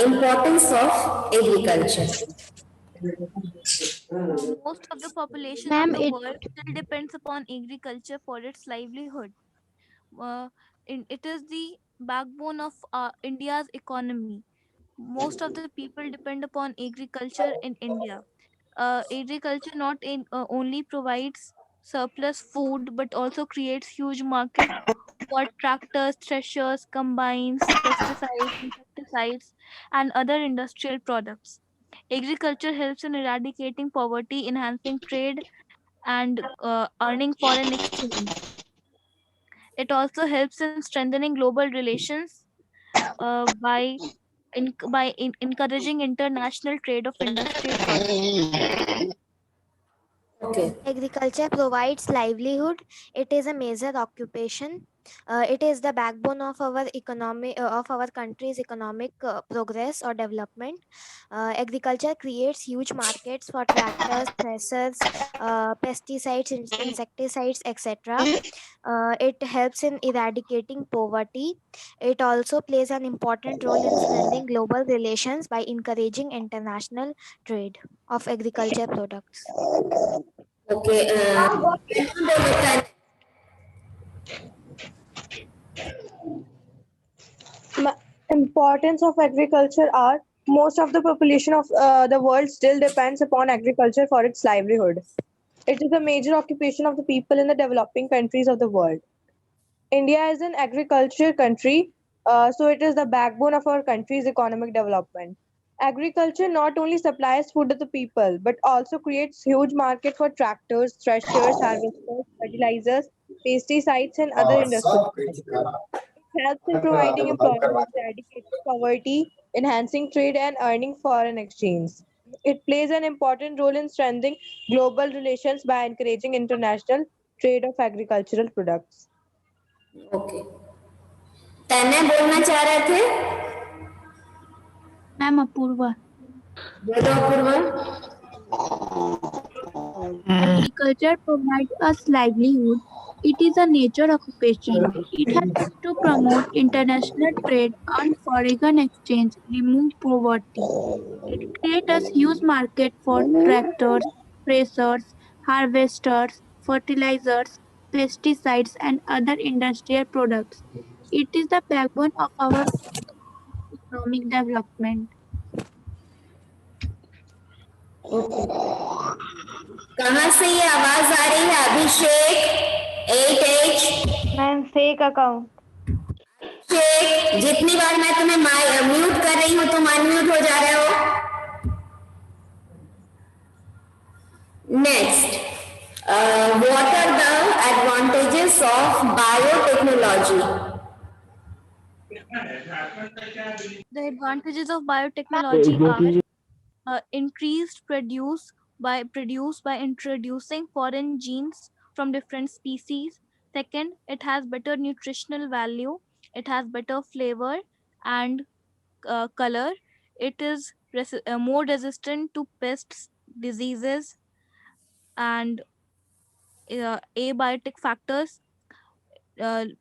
Importance of agriculture. Most of the population Ma'am, of the it world still depends upon agriculture for its livelihood. Uh, it is the backbone of India's economy. Most of the people depend upon agriculture in India. Agriculture not only provides surplus food but also creates huge market for tractors, threshers, combines, pesticides, insecticides, and other industrial products. Agriculture helps in eradicating poverty, enhancing trade, and earning foreign exchange. It also helps in strengthening global relations by encouraging international trade of industrial products. Okay. Agriculture provides livelihood. It is a major occupation. It is the backbone of our economy, of our country's economic progress or development. Agriculture creates huge markets for tractors, threshers, pesticides, insecticides, etc. It helps in eradicating poverty. It also plays an important role in strengthening global relations by encouraging international trade of agriculture products. Okay. Importance of agriculture are most of the population of the world still depends upon agriculture for its livelihood. It is a major occupation of the people in the developing countries of the world. India is an agriculture country, so it is the backbone of our country's economic development. Agriculture not only supplies food to the people, but also creates huge market for tractors, threshers, harvesters, fertilizers, pesticides, and other industries. It helps in providing employment, eradicating poverty, enhancing trade, and earning foreign exchange. It plays an important role in strengthening global relations by encouraging international trade of agricultural products. Okay, तने बोलना चाह रहे थे? Ma'am Apoorva, बोलो Apoorva. agriculture provides us livelihood. It is a nature occupation. It helps to promote international trade, earn foreign exchange, remove poverty. It creates a huge market for tractors, threshers, harvesters, fertilizers, pesticides, and other industrial products. It is the backbone of our economic development. कहाँ से ये आवाज आ रही है? Abhishek 8H। Ma'am fake account. Abhishek, जितनी बार मैं तुम्हें म्यूट कर रही हूँ तुम अनम्यूट हो जा रहे हो। Next, what are the advantages of biotechnology? The advantages of biotechnology are increased produced by introducing foreign genes from different species. Second, it has better nutritional value. It has better flavor and color. It is more resistant to pests, diseases, and abiotic factors.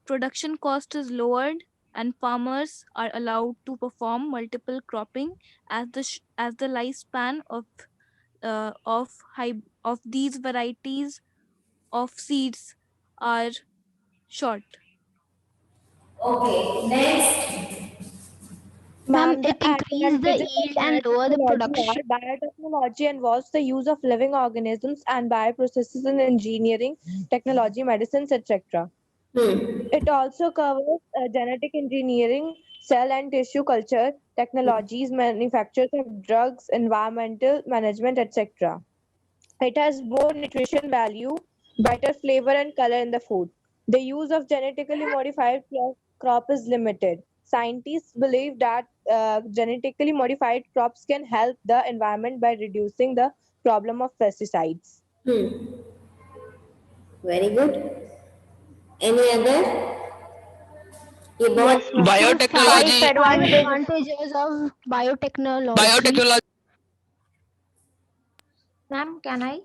Production cost is lowered and farmers are allowed to perform multiple cropping as the lifespan of these varieties of seeds are short. Okay, next. Ma'am, The it increases the advantages yield of and lower the biotechnology production. are biotechnology involves the use of living organisms and bioprocesses in engineering, technology, medicines, etc. It also covers genetic engineering, cell and tissue culture, technologies, manufactures of drugs, environmental management, etc. It has more nutrition value, better flavor and color in the food. The use of genetically modified crop is limited. Scientists believe that genetically modified crops can help the environment by reducing the problem of pesticides. Very good. Any other? ये बहुत Yes, ma'am. Biotechnology. Five advantages of biotechnology. Ma'am, can I?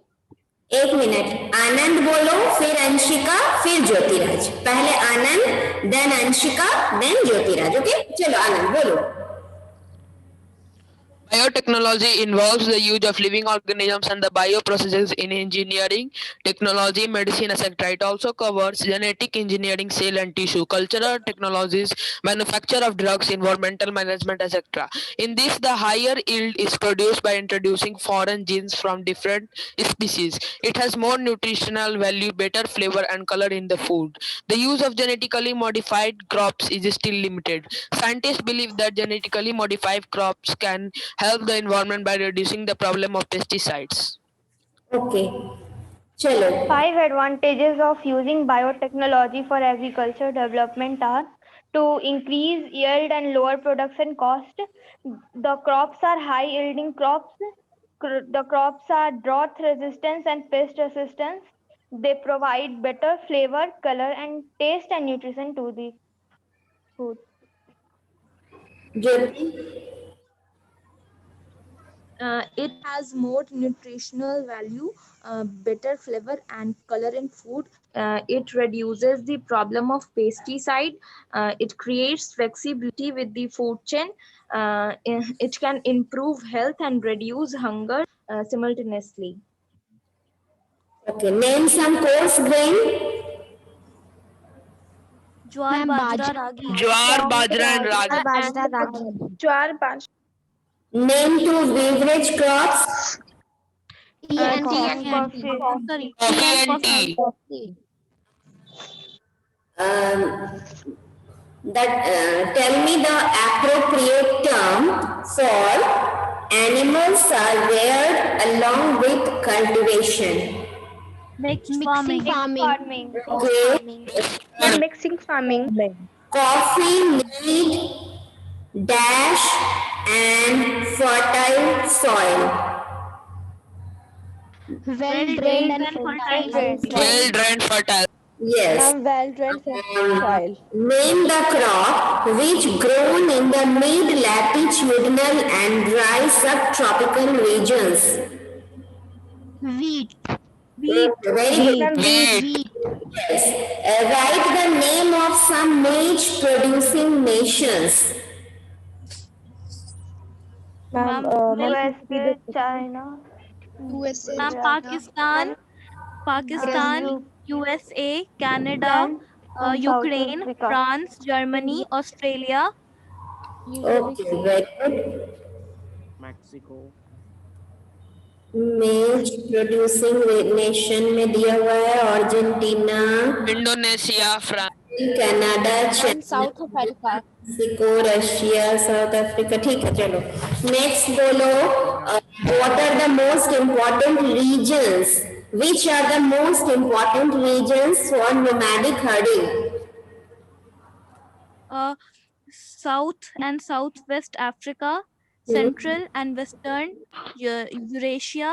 एक minute, आनंद बोलो, फिर अंशिका, फिर ज्योतिराज। पहले आनंद, then Anshika, then Jyotiraj. Okay, चलो आनंद बोलो. Biotechnology involves the use of living organisms and the bioprocesses in engineering, technology, medicine, etc. It also covers genetic engineering, cell and tissue, cultural technologies, manufacture of drugs, environmental management, etc. In this, the higher yield is produced by introducing foreign genes from different species. It has more nutritional value, better flavor and color in the food. The use of genetically modified crops is still limited. Scientists believe that genetically modified crops can help the environment by reducing the problem of pesticides. Okay, चलो. 5 advantages of using biotechnology for agriculture development are to increase yield and lower production cost. The crops are high yielding crops. The crops are drought resistance and pest resistance. They provide better flavor, color, and taste and nutrition to the food. Jyoti. It has more nutritional value, better flavor and color in food. It reduces the problem of pesticide. It creates flexibility with the food chain. It can improve health and reduce hunger simultaneously. Okay, name some coarse grain. Jwar, bajra, ragi. Jwar, bajra and ragi. Bajra, ragi. Jwar, bajra. Name two beverage crops. Tea and Coffee. Sorry, Coffee and tea. Tell me the appropriate term for animals are reared along with cultivation. mixed farming. Farming. Okay. Mixing farming. Coffee need dash and fertile soil. Well-drained and fertile. Well drained, fertile. Yes. Well-drained soil. Name the crop which grown in the mid-latitudinal and dry subtropical regions. Wheat. Very good. Wheat. Yes. Write the name of some maize-producing nations. Ma'am, USA, China. Ma'am, Pakistan, USA, Canada, and South Ukraine, Africa. France, Germany, Australia. Okay, very good. Mexico. Maize producing nation में दिया हुआ है Argentina, Indonesia, France. Canada, South Africa. Mexico, Russia, South Africa. ठीक है, चलो next बोलो. What are the most important reasons? Which are the most important reasons for nomadic herding? South and Southwest Africa, Central and Western Eurasia,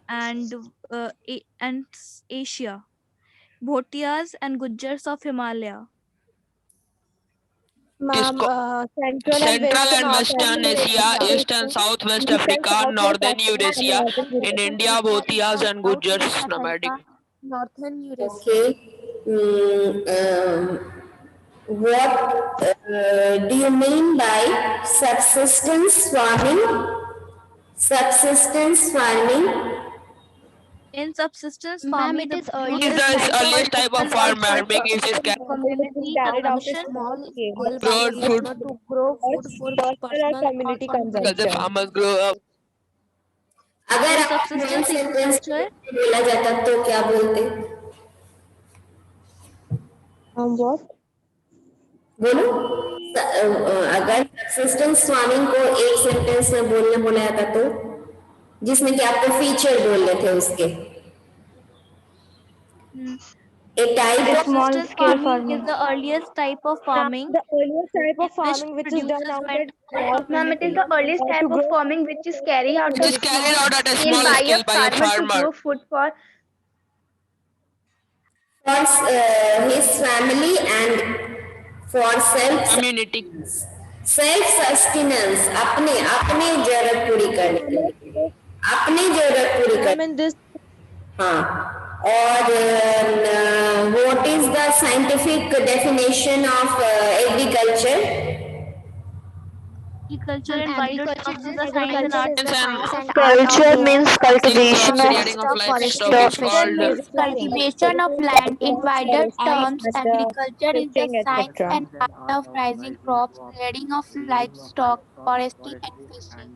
and Asia, Bhotias and Gujjars of Himalaya. Ma'am, Central and Western Asia, East and Southwest Africa, Northern Eurasia, in India, Bhotias and Gujjars nomadic. Northern Eurasia. Okay. What do you mean by subsistence farming? Subsistence farming. In subsistence Ma'am, farming, it is It is the earliest type of farming. It is Community carried out a consumption. small scale grown food to grow food for personal or community because the consumption. farmers grow up. अगर In आप subsistence sentence agriculture, बोला जाता तो क्या बोलते? What? बोलो. अगर subsistence farming को एक सेंटेंस में बोलने बोला जाता तो जिसमें कि आपको फीचर बोलने थे उसके. A type of subsistence scale farming is the earliest type of farming The earliest type of farming which is done produces out when- at Ma'am, it is the earliest to type grow- of farming which is carried out It is carried out at a small by scale by a to farmer. grow food for his family and for Community. self sustenance. अपने जरूरत पूरी करने के लिए. अपनी जरूरत पूरी I करने. mean this हाँ. और what is the scientific definition of agriculture? Agriculture in wider terms is a science and Agriculture art. is the science and art of Culture growing means cultivation of Creating of livestock forestry, is fishing, called music, Cultivation of land in wider terms, agriculture is the fishing, science etc. and art of raising crops, grading of livestock, forestry, and fishing.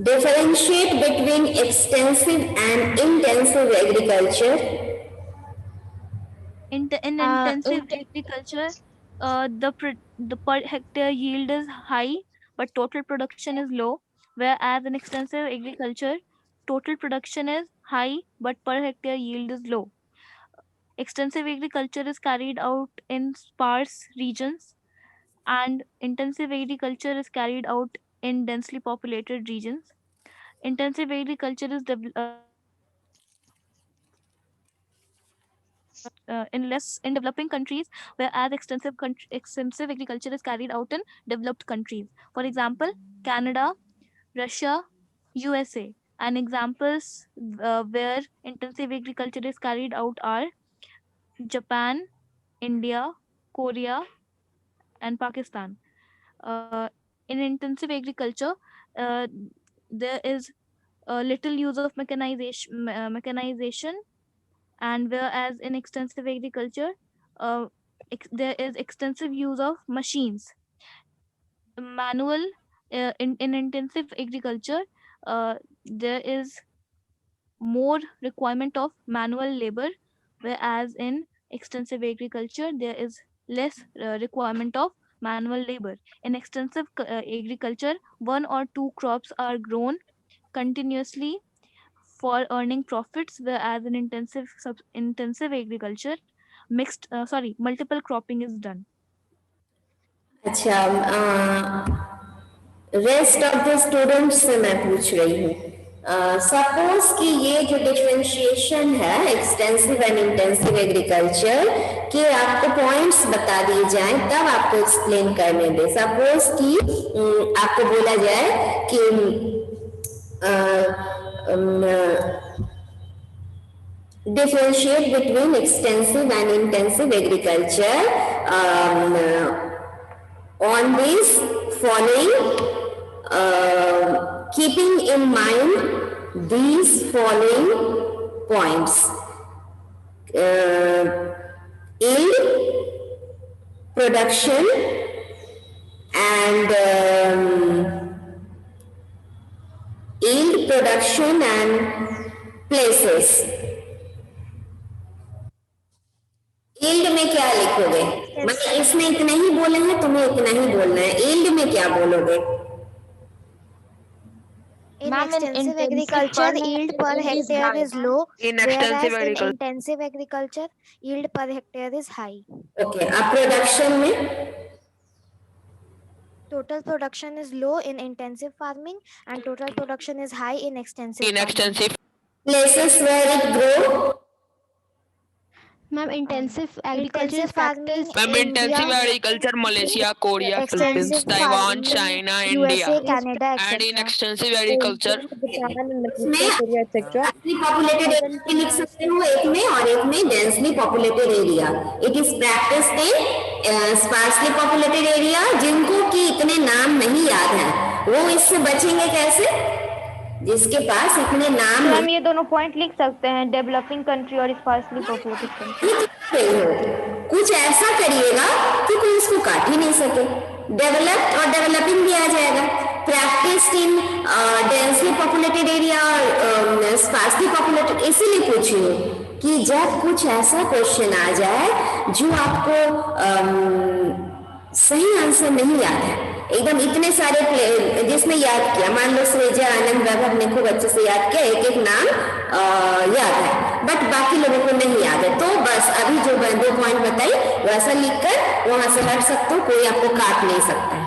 Differentiate between extensive and intensive agriculture. In intensive agriculture, the per hectare yield is high, but total production is low. Whereas in extensive agriculture, total production is high, but per hectare yield is low. Extensive agriculture is carried out in sparse regions, and intensive agriculture is carried out in densely populated regions. Intensive agriculture is in developing countries, whereas extensive agriculture is carried out in developed countries. For example, Canada, Russia, USA. And examples where intensive agriculture is carried out are Japan, India, Korea, and Pakistan. In intensive agriculture, there is little use of mechanization, and whereas in extensive agriculture, there is extensive use of machines. Manual in intensive agriculture, there is more requirement of manual labor, whereas in extensive agriculture there is less requirement of manual labor. In extensive agriculture, one or two crops are grown continuously for earning profits, whereas in intensive agriculture, multiple cropping is done. अच्छा, rest of the students से मैं पूछ रही हूँ, suppose कि ये जो differentiation है एक्सटेंसिव एंड इंटेंसिव एग्रीकल्चर के आपको पॉइंट्स बता दिए जाएं, तब आपको एक्सप्लेन करने दे। सपोज कि आपको बोला जाए कि differentiate between extensive and intensive agriculture on these following, keeping in mind these following points: yield, production, and yield, production, and places. Yield में क्या लिखोगे? मतलब इसमें इतना ही बोले हैं, तुम्हें इतना ही बोलना है। यील्ड में क्या बोलोगे? In extensive agriculture, yield per hectare is low, whereas in intensive agriculture, yield per hectare is high. Okay, अब प्रोडक्शन में total production is low in intensive farming and total production is high in extensive farming. places where it grow. Ma'am, intensive agriculture is farming. Ma'am, intensive agriculture, Malaysia, Korea, Philippines, Taiwan, China, India. USA, Canada, And in etc. extensive agriculture, etc. Populated area लिख सकते हो एक में, और एक में densely populated area. It is practiced in sparsely populated area, जिनको कि इतने नाम नहीं याद हैं, वो इससे बचेंगे कैसे? जिसके पास इतने नाम हम ये दोनों पॉइंट लिख सकते हैं, डेवलपिंग कंट्री और स्पार्सली पॉपुलेटेड कंट्री। कुछ ऐसा करिएगा कि कोई इसको काट ही नहीं सके। डेवलप्ड और डेवलपिंग भी आ जाएगा। Practice in densely populated area और स्पार्सली पॉपुलेटेड, इसीलिए पूछी हूँ कि जब कुछ ऐसा क्वेश्चन आ जाए जो आपको सही आंसर नहीं याद है, एकदम इतने सारे जिसमें याद किया, मान लो सृजा, आनंद, वैभव ने खूब अच्छे से याद किया, एक एक नाम याद है, बट बाकी लोगों को नहीं याद है, तो बस अभी जो 2 पॉइंट बताई वैसा लिखकर वहां से हट सकते हो, कोई आपको काट नहीं सकता है।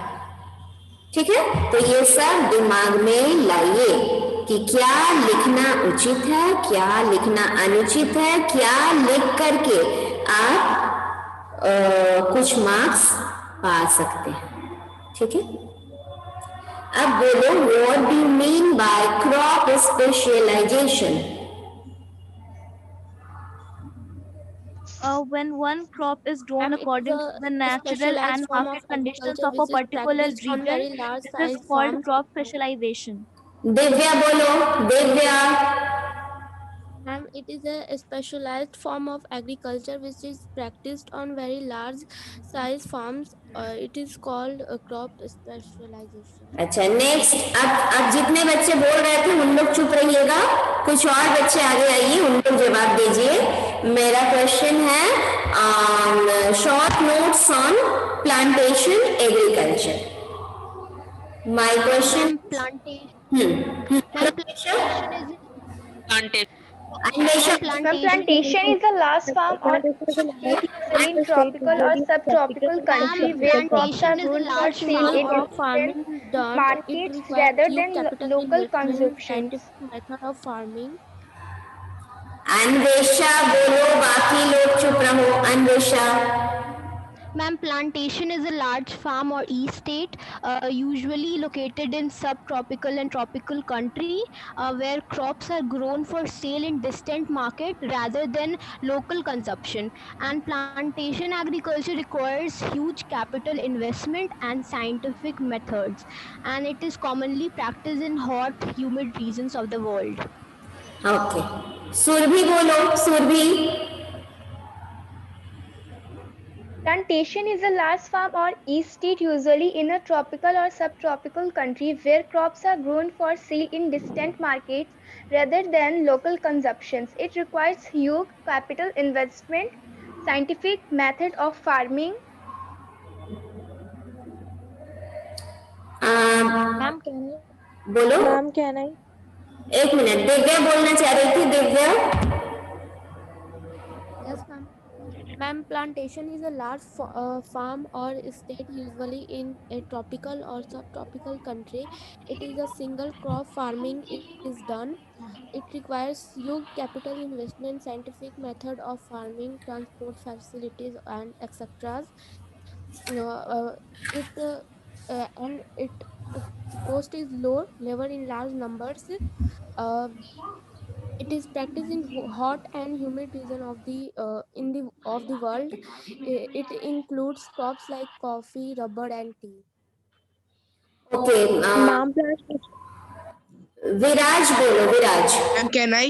ठीक है, तो ये सब दिमाग में लाइए कि क्या लिखना उचित है, क्या लिखना अनुचित है, क्या लिख करके आप कुछ मार्क्स पा सकते हैं। ठीक है, अब बोलो, what do you mean by crop specialization? when one crop is grown Ma'am, it is according to the a natural specialized and form of market conditions agriculture of a which is particular practiced on region, very large this is size called farms. crop specialization. Divya बोलो, Divya. Ma'am, it is a specialized form of agriculture which is practiced on very large size farms. It is called a crop specialization. अच्छा, next. अब जितने बच्चे बोल रहे थे उन लोग चुप रहिएगा, कुछ और बच्चे आगे आइए, उन लोग जवाब दीजिए. मेरा क्वेश्चन है short notes on plantation agriculture. My question. Plantation. Plantation is Plantation is the last farm or in tropical or subtropical country where crops are grown for sale in of farming different done. It markets requires rather huge than capital local investment, consumption. scientific method of farming. Anvesha बोलो, बाकी लोग चुप रहो. Anvesha. Ma'am, plantation is a large farm or estate, usually located in subtropical and tropical country, where crops are grown for sale in distant market rather than local consumption. And plantation agriculture requires huge capital investment and scientific methods, and it is commonly practiced in hot, humid regions of the world. Okay. Surabhi बोलो, Surabhi. Plantation is a large farm or estate usually in a tropical or subtropical country where crops are grown for sale in distant markets rather than local consumptions. It requires huge capital investment, scientific method of farming. Ma'am, can you? बोलो. Ma'am, can I? एक minute, Divya बोलना चाह रही थी. Divya. Yes, ma'am. Ma'am, plantation is a large farm or estate usually in a tropical or subtropical country. It is a single crop farming is done. It requires huge capital investment, scientific method of farming, transport facilities, and etc. And it cost is low, never in large numbers. It is practiced in hot and humid region of the world. It includes crops like coffee, rubber, and tea. Okay. Ma'am, विराज बोलो, विराज. Ma'am, can I?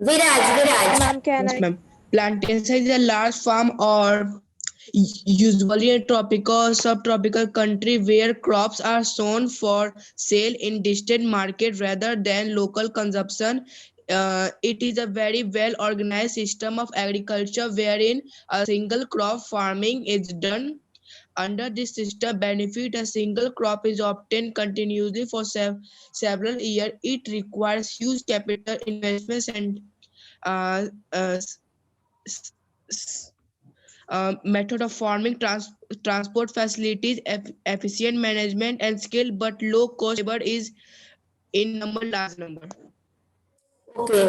Viraj, Viraj. Ma'am, can Yes, I? ma'am. Plantation is a large farm or usually a tropical subtropical country where crops are sown for sale in distant market rather than local consumption. It is a very well organized system of agriculture wherein a single crop farming is done. Under this system benefit, a single crop is obtained continuously for several years. It requires huge capital investments and uh, uh, method of farming, transport facilities, efficient management and skill, but low cost labor is in large number. Okay.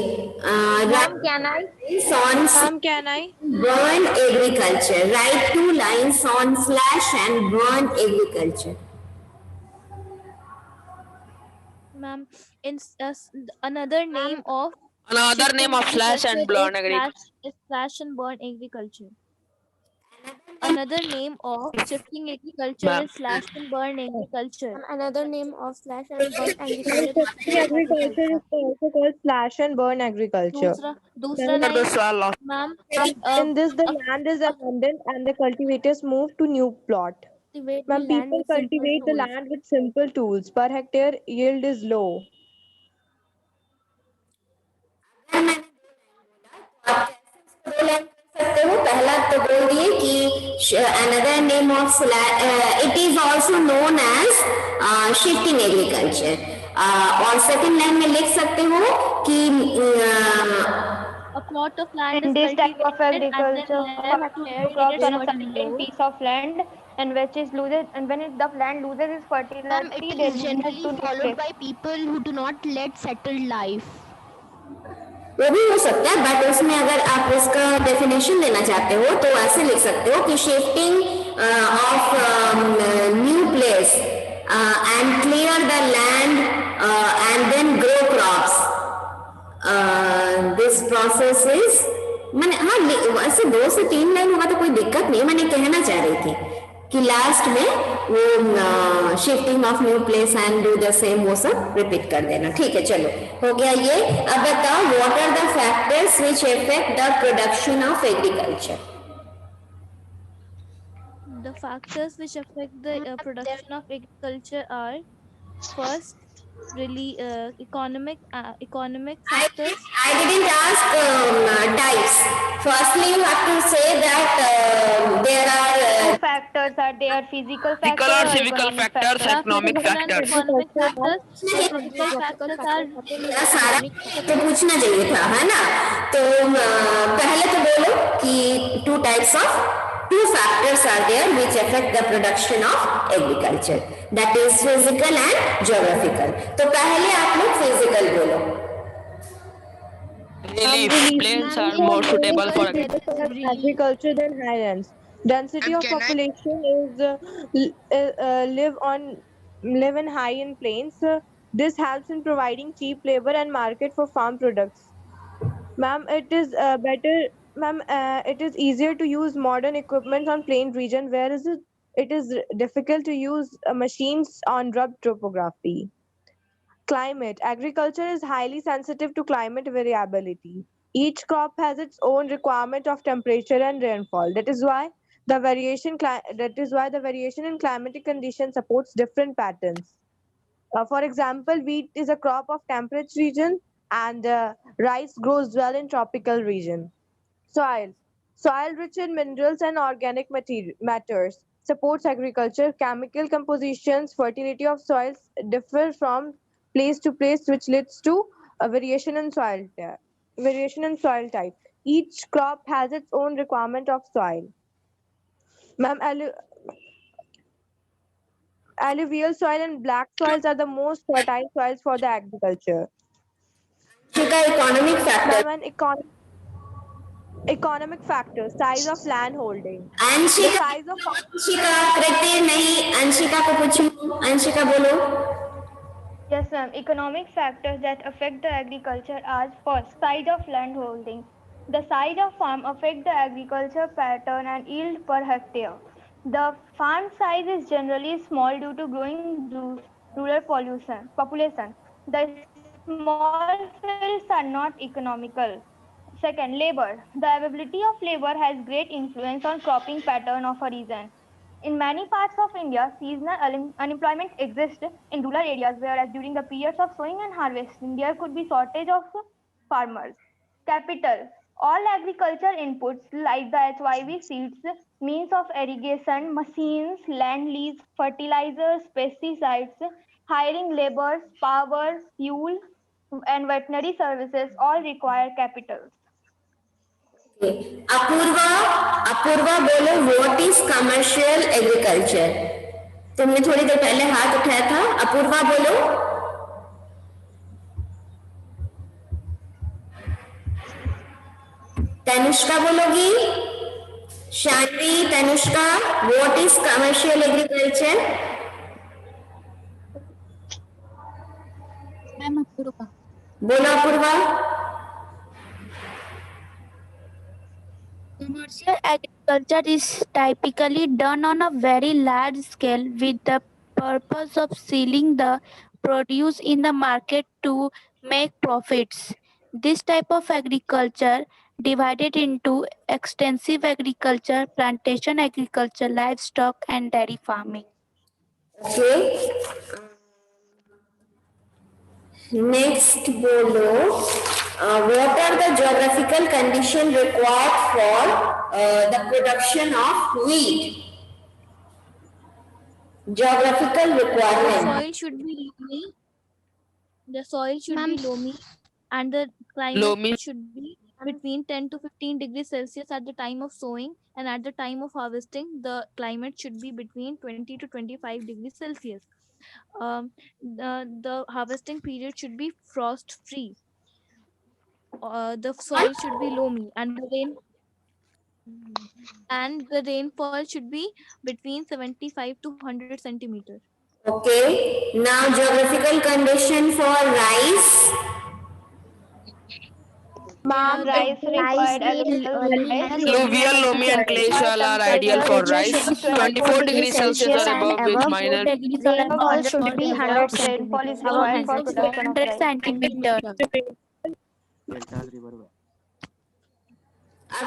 Ma'am, can I? Ma'am, can I? Burn agriculture. Write 2 lines on slash and burn agriculture. Ma'am, another name of slash and burn agriculture. slash and burn agriculture. Another name of shifting agriculture is slash and burn agriculture. Another name of slash and burn agriculture. Shifting agriculture is also called slash and burn agriculture. दूसरा name, ma'am. In this, the land is abundant and the cultivators move to new plot. Ma'am, people cultivate the land with simple tools. Per hectare, yield is low. पहला तो बोल दिए कि another name of it is also known as shifting agriculture. और second line में लिख सकते हो कि a plot of land In is this type of cultivated and agriculture, then left to crops on a irrigate certain piece of land, and which is loses, and when the land loses its fertility, It is generally followed by people who do not lead settled life. वो भी हो सकता है, but उसमें अगर आप इसका definition लेना चाहते हो तो ऐसे लिख सकते हो कि shifting of new place and clear the land and then grow crops. This process is मैंने हाँ वैसे 2 से 3 लाइन होगा तो कोई दिक्कत नहीं, मैंने कहना चाह रही थी कि लास्ट में वो shifting of new place and do the same वो सब रिपीट कर देना। ठीक है, चलो हो गया ये। अब बताओ what are the factors which affect the production of agriculture. The factors which affect the production of agriculture are first, really economic factors. I didn't ask types. Firstly, you have to say that there are Two factors are there: physical factors Physical or or civical economic factors, economic factors. Economic factors. Physical factors are मेरा सारा तो पूछना चाहिए था, है ना? तो पहले तो बोलो कि two factors are there which affect the production of agriculture, that is physical and geographical. तो पहले आप लोग physical बोलो। Relief plains are more suitable for agriculture than highlands. Density And of can I- population live in high in plains. This helps in providing cheap labor and market for farm products. Ma'am, it is it is easier to use modern equipment on plain region, whereas it is difficult to use machines on rugged topography. Climate. Agriculture is highly sensitive to climate variability. Each crop has its own requirement of temperature and rainfall. That is why the variation in climatic conditions supports different patterns. For example, wheat is a crop of temperate region, and rice grows well in tropical region. Soil rich in minerals and organic matters supports agriculture. Chemical compositions, fertility of soils differ from place to place, which leads to a variation in soil type. Each crop has its own requirement of soil. Ma'am, alluvial soil and black soils are the most fertile soils for the agriculture. Economic factor. Ma'am, economic factor, size of land holding. Anshika, The size of कृति नहीं, अंशिका को पूछूं, अंशिका बोलो। Yes, ma'am. Economic factors that affect the agriculture are first, size of land holding. The size of farm affect the agriculture pattern and yield per hectare. The farm size is generally small due to growing rural population. The small fields are not economical. Second, labor. The availability of labor has great influence on cropping pattern of a region. In many parts of India, seasonal unemployment exists in rural areas, whereas during the periods of sowing and harvesting, there could be shortage of farmers. Capital. All agriculture inputs like the HYV seeds, means of irrigation, machines, land lease, fertilizers, pesticides, hiring laborers, power, fuel, and veterinary services all require capital. Apoorva बोलो what is commercial agriculture. तुमने थोड़ी देर पहले हाथ उठाया था, अपूर्वा बोलो। तनुष्का बोलोगी? Shanvi, Tanushka, what is commercial agriculture? Ma'am Apoorva बोलो Apoorva. Commercial agriculture is typically done on a very large scale with the purpose of selling the produce in the market to make profits. This type of agriculture divided into extensive agriculture, plantation agriculture, livestock and dairy farming. Okay. Next बोलो what are the geographical conditions required for the production of wheat? Geographical requirement. The soil should be loamy. The soil should be loamy, and the climate Loamy. should be between 10 to 15 degrees Celsius at the time of sowing, and at the time of harvesting, the climate should be between 20 to 25 degrees Celsius. The harvesting period should be frost free. The soil should be loamy, and the rainfall should be between 75 to 100 centimeters. Okay. Now geographical condition for rice. Ma'am, Rice required Alluvial, loamy and clay soil are ideal for rice. 24 degrees Celsius or above with minor. Rainfall should be 100 rainfall is centimeters. required for production of 100 rice. centimeter.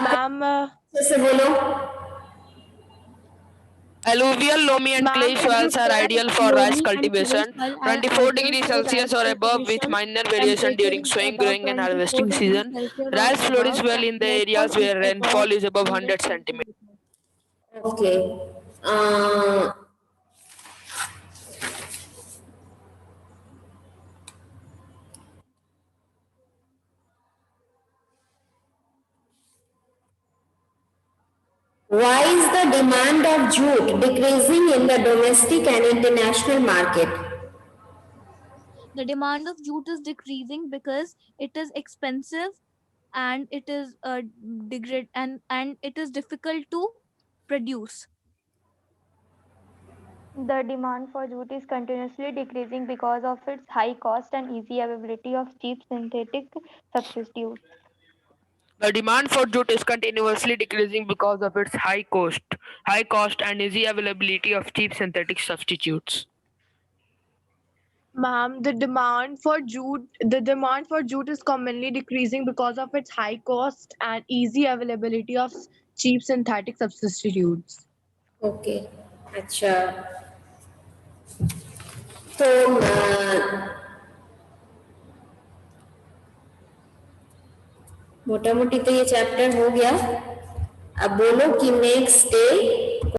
ma'am, से बोलो. Alluvial, loamy and clay soils are ideal for rice cultivation. 24 degrees Celsius or above with minor variation during sowing, growing and harvesting season. Rice flourishes well in the areas where rainfall is above 100 centimeters. Okay. Why is the demand of jute decreasing in the domestic and international market? The demand of jute is decreasing because it is expensive and it is and it is difficult to produce. The demand for jute is continuously decreasing because of its high cost and easy availability of cheap synthetic substitutes. The demand for jute is continuously decreasing because of its high cost and easy availability of cheap synthetic substitutes. ma'am, the demand for jute is commonly decreasing because of its high cost and easy availability of cheap synthetic substitutes. Okay. अच्छा. तो मोटा मोटी तो ये chapter हो गया. अब बोलो कि नेक्स्ट डे